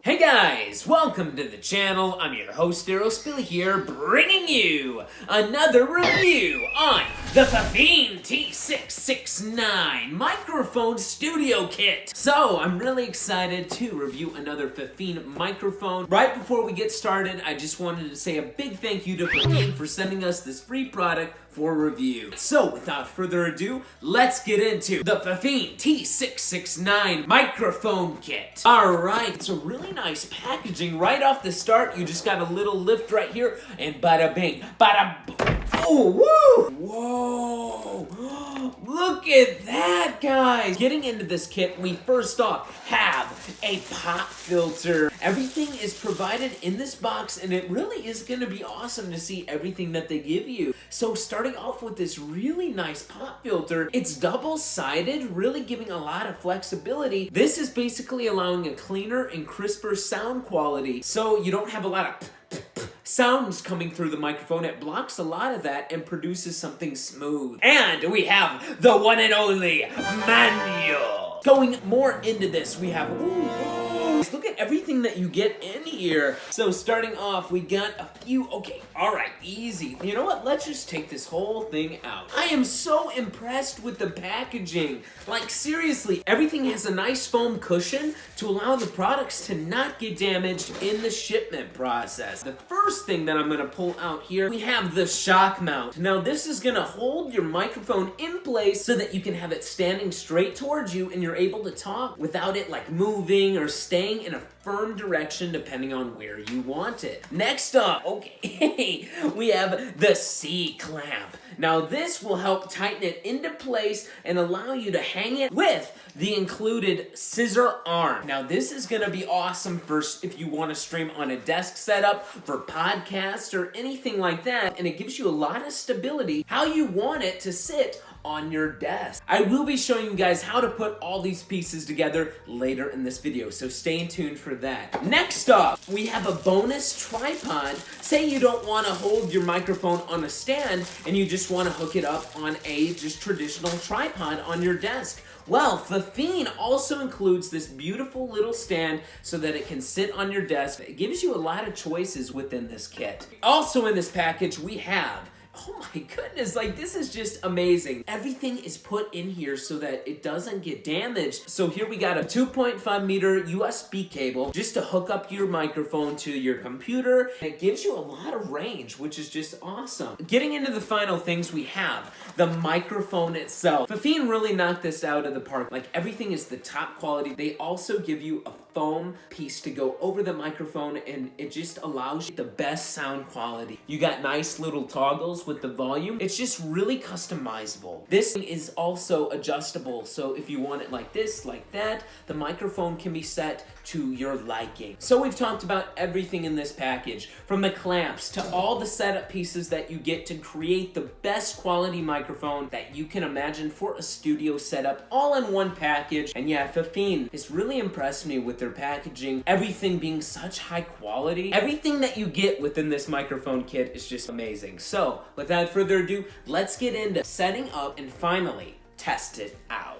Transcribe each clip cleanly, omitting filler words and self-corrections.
Hey guys, welcome to the channel. I'm your host, Spilly here, bringing you another review on the Fifine T669 microphone studio kit. So, I'm really excited to review another Fifine microphone. Right before we get started, I just wanted to say a big thank you to Fifine for sending us this free product for review. So, without further ado, let's get into the Fifine T669 microphone kit. Alright, it's a really nice packaging right off the start. You just got a little lift right here, and bada bing, bada boom. Oh, woo! Whoa! Look at that, guys! Getting into this kit, we first off have a pop filter. Everything is provided in this box, and it really is going to be awesome to see everything that they give you. So starting off with this really nice pop filter, it's double-sided, really giving a lot of flexibility. This is basically allowing a cleaner and crisper sound quality, so you don't have a lot of sounds coming through the microphone. It blocks a lot of that and produces something smooth. And we have the one and only manual. Going more into this, we have, look at everything that you get in here. So starting off, we got a few, alright, easy. You know what, let's just take this whole thing out. I am so impressed with the packaging. Like seriously, everything has a nice foam cushion to allow the products to not get damaged in the shipment process. The first thing that I'm gonna pull out here, we have the shock mount. Now this is gonna hold your microphone in place so that you can have it standing straight towards you and you're able to talk without it like moving or staying in a firm direction depending on where you want it. Next up, we have the C-clamp. Now this will help tighten it into place and allow you to hang it with the included scissor arm. Now this is gonna be awesome for if you want to stream on a desk setup, for podcasts or anything like that, and it gives you a lot of stability how you want it to sit on your desk. I will be showing you guys how to put all these pieces together later in this video, so stay tuned for that. Next up, we have a bonus tripod. Say you don't want to hold your microphone on a stand and you just want to hook it up on a just traditional tripod on your desk. Well, Fifine also includes this beautiful little stand so that it can sit on your desk. It gives you a lot of choices within this kit. Also in this package, we have, oh my goodness, like this is just amazing. Everything is put in here so that it doesn't get damaged. So here we got a 2.5 meter USB cable just to hook up your microphone to your computer. It gives you a lot of range, which is just awesome. Getting into the final things, we have the microphone itself. Fifine really knocked this out of the park. Like everything is the top quality. They also give you a foam piece to go over the microphone and it just allows you the best sound quality. You got nice little toggles with the volume. It's just really customizable. This is also adjustable, so if you want it like this, like that, the microphone can be set to your liking. So we've talked about everything in this package, from the clamps to all the setup pieces that you get to create the best quality microphone that you can imagine for a studio setup, all in one package. And yeah, Fifine has really impressed me with their packaging, everything being such high quality. Everything that you get within this microphone kit is just amazing. So without further ado, let's get into setting up and finally test it out.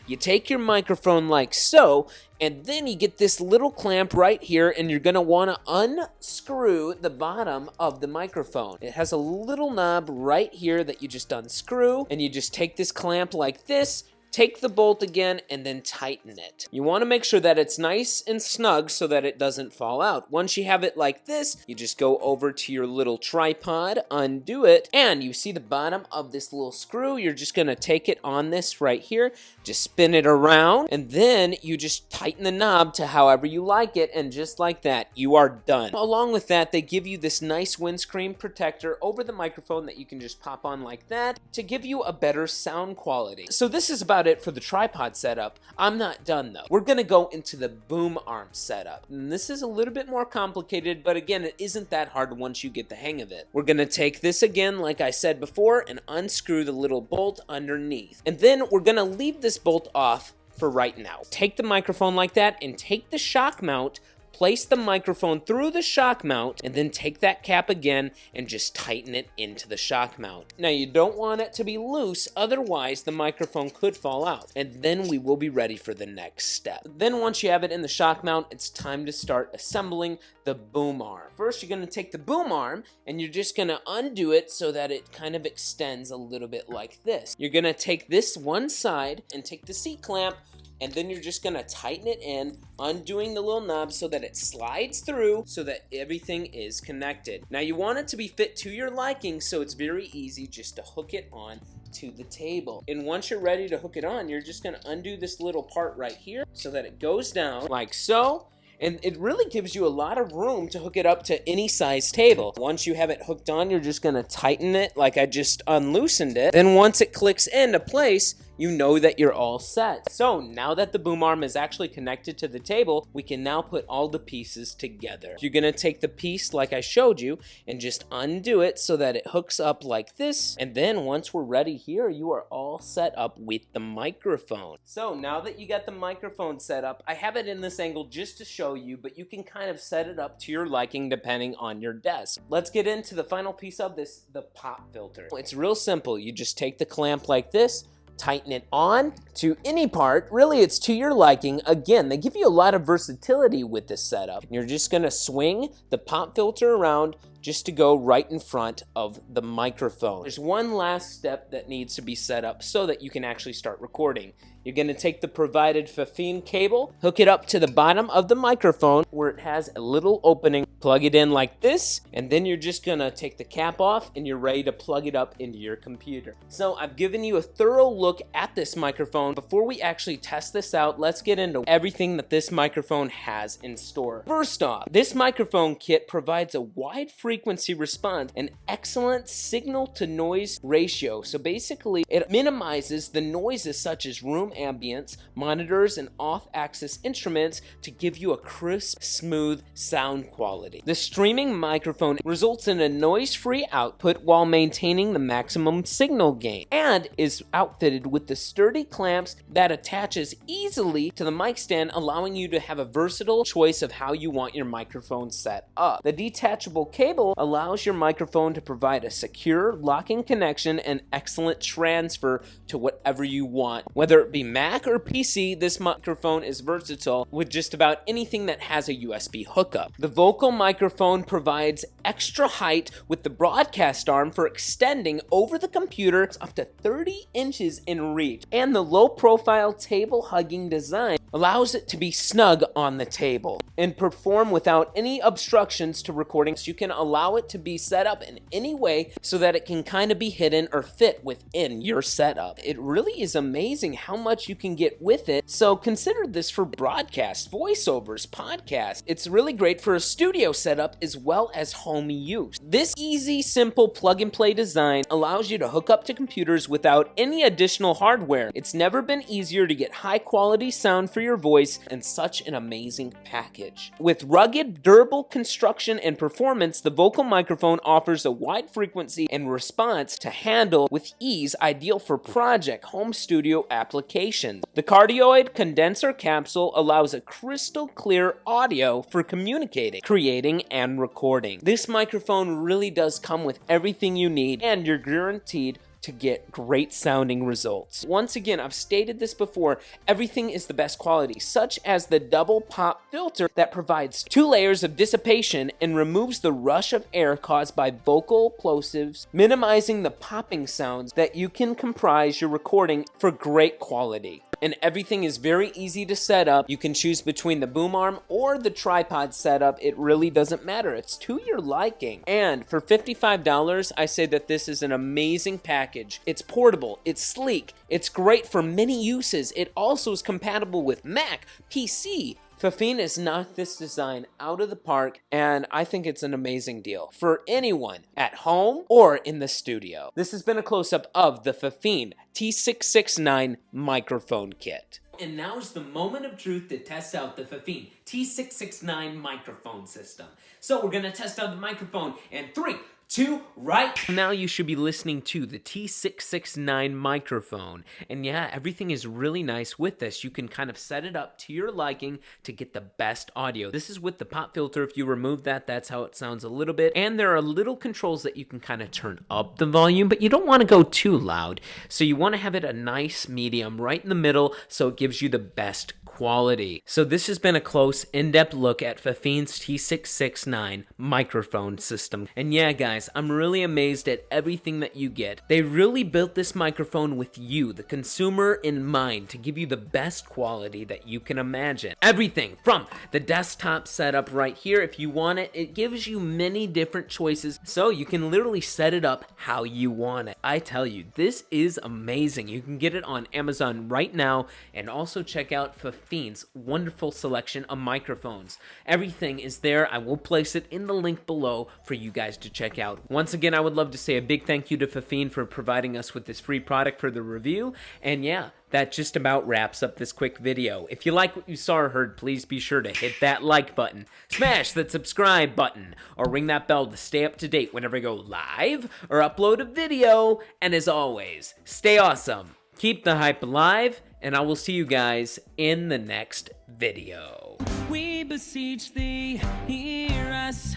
You take your microphone like so, and then you get this little clamp right here, and you're gonna wanna unscrew the bottom of the microphone. It has a little knob right here that you just unscrew, and you just take this clamp like this, take the bolt again, and then tighten it. You want to make sure that it's nice and snug so that it doesn't fall out. Once you have it like this, you just go over to your little tripod, undo it, and you see the bottom of this little screw. You're just going to take it on this right here, just spin it around, and then you just tighten the knob to however you like it, and just like that, you are done. Along with that, they give you this nice windscreen protector over the microphone that you can just pop on like that to give you a better sound quality. So this is about it for the tripod setup. I'm not done though. We're gonna go into the boom arm setup. And this is a little bit more complicated, but again, it isn't that hard once you get the hang of it. We're gonna take this again, like I said before, and unscrew the little bolt underneath. And then we're gonna leave this bolt off for right now. Take the microphone like that and take the shock mount, place the microphone through the shock mount, and then take that cap again and just tighten it into the shock mount. Now you don't want it to be loose, otherwise the microphone could fall out, and then we will be ready for the next step. Then once you have it in the shock mount, it's time to start assembling the boom arm. First, you're going to take the boom arm and you're just going to undo it so that it kind of extends a little bit like this. You're going to take this one side and take the seat clamp, and then you're just gonna tighten it in, undoing the little knob so that it slides through so that everything is connected. Now you want it to be fit to your liking, so it's very easy just to hook it on to the table. And once you're ready to hook it on, you're just gonna undo this little part right here so that it goes down like so. And it really gives you a lot of room to hook it up to any size table. Once you have it hooked on, you're just gonna tighten it like I just unloosened it. Then once it clicks into place, you know that you're all set. So now that the boom arm is actually connected to the table, we can now put all the pieces together. You're gonna take the piece like I showed you and just undo it so that it hooks up like this. And then once we're ready here, you are all set up with the microphone. So now that you got the microphone set up, I have it in this angle just to show you, but you can kind of set it up to your liking depending on your desk. Let's get into the final piece of this, the pop filter. It's real simple. You just take the clamp like this, tighten it on to any part. Really, it's to your liking. Again, they give you a lot of versatility with this setup. You're just gonna swing the pop filter around just to go right in front of the microphone. There's one last step that needs to be set up so that you can actually start recording. You're gonna take the provided Fifine cable, hook it up to the bottom of the microphone where it has a little opening, plug it in like this, and then you're just gonna take the cap off and you're ready to plug it up into your computer. So I've given you a thorough look at this microphone. Before we actually test this out, let's get into everything that this microphone has in store. First off, this microphone kit provides a wide frequency response and excellent signal to noise ratio. So basically, it minimizes the noises such as room ambience, monitors, and off-axis instruments to give you a crisp, smooth sound quality. The streaming microphone results in a noise-free output while maintaining the maximum signal gain, and is outfitted with the sturdy clamps that attaches easily to the mic stand, allowing you to have a versatile choice of how you want your microphone set up. The detachable cable allows your microphone to provide a secure locking connection and excellent transfer to whatever you want. Whether it be Mac or PC, this microphone is versatile with just about anything that has a USB hookup. The vocal microphone provides extra height with the broadcast arm for extending over the computer up to 30 inches in reach, and the low-profile table-hugging design allows it to be snug on the table and perform without any obstructions to recording. So you can allow it to be set up in any way so that it can kind of be hidden or fit within your setup. It really is amazing how much you can get with it. So consider this for broadcast, voiceovers, podcasts. It's really great for a studio setup as well as home use. This easy, simple plug-and-play design allows you to hook up to computers without any additional hardware. It's never been easier to get high-quality sound for your voice and such an amazing package. With rugged, durable construction and performance, the vocal microphone offers a wide frequency and response to handle with ease, ideal for project home studio applications. The cardioid condenser capsule allows a crystal clear audio for communicating, creating, and recording. This microphone really does come with everything you need, and you're guaranteed to get great sounding results. Once again, I've stated this before, everything is the best quality, such as the double pop filter that provides 2 layers of dissipation and removes the rush of air caused by vocal plosives, minimizing the popping sounds that you can comprise your recording for great quality. And everything is very easy to set up. You can choose between the boom arm or the tripod setup. It really doesn't matter. It's to your liking. And for $55, I say that this is an amazing package. It's portable, it's sleek, it's great for many uses. It also is compatible with Mac, PC. Fifine has knocked this design out of the park, and I think it's an amazing deal for anyone at home or in the studio. This has been a close-up of the Fifine T669 microphone kit. And now's the moment of truth to test out the Fifine T669 microphone system. So we're gonna test out the microphone in 3, 2, right now. You should be listening to the T669 microphone. And yeah, everything is really nice with this. You can kind of set it up to your liking to get the best audio. This is with the pop filter. If you remove that, that's how it sounds a little bit. And there are little controls that you can kind of turn up the volume, but you don't want to go too loud. So you want to have it a nice medium right in the middle so it gives you the best quality. So this has been a close, in-depth look at Fifine's T669 microphone system. And yeah, guys, I'm really amazed at everything that you get. They really built this microphone with you, the consumer, in mind to give you the best quality that you can imagine. Everything from the desktop setup right here, if you want it, it gives you many different choices, so you can literally set it up how you want it. I tell you, this is amazing. You can get it on Amazon right now, and also check out Fifine's wonderful selection of microphones. Everything is there. I will place it in the link below for you guys to check out. Once again, I would love to say a big thank you to Fifine for providing us with this free product for the review. And yeah, that just about wraps up this quick video. If you like what you saw or heard, please be sure to hit that like button, smash that subscribe button, or ring that bell to stay up to date whenever I go live or upload a video. And as always, stay awesome, keep the hype alive, and I will see you guys in the next video. We beseech thee, hear us.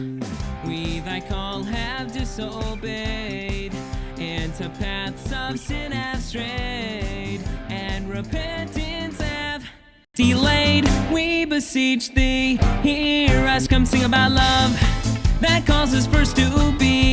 We thy call have disobeyed, and to paths of sin have strayed, and repentance have delayed. We beseech thee, hear us. Come sing about love that calls us first to be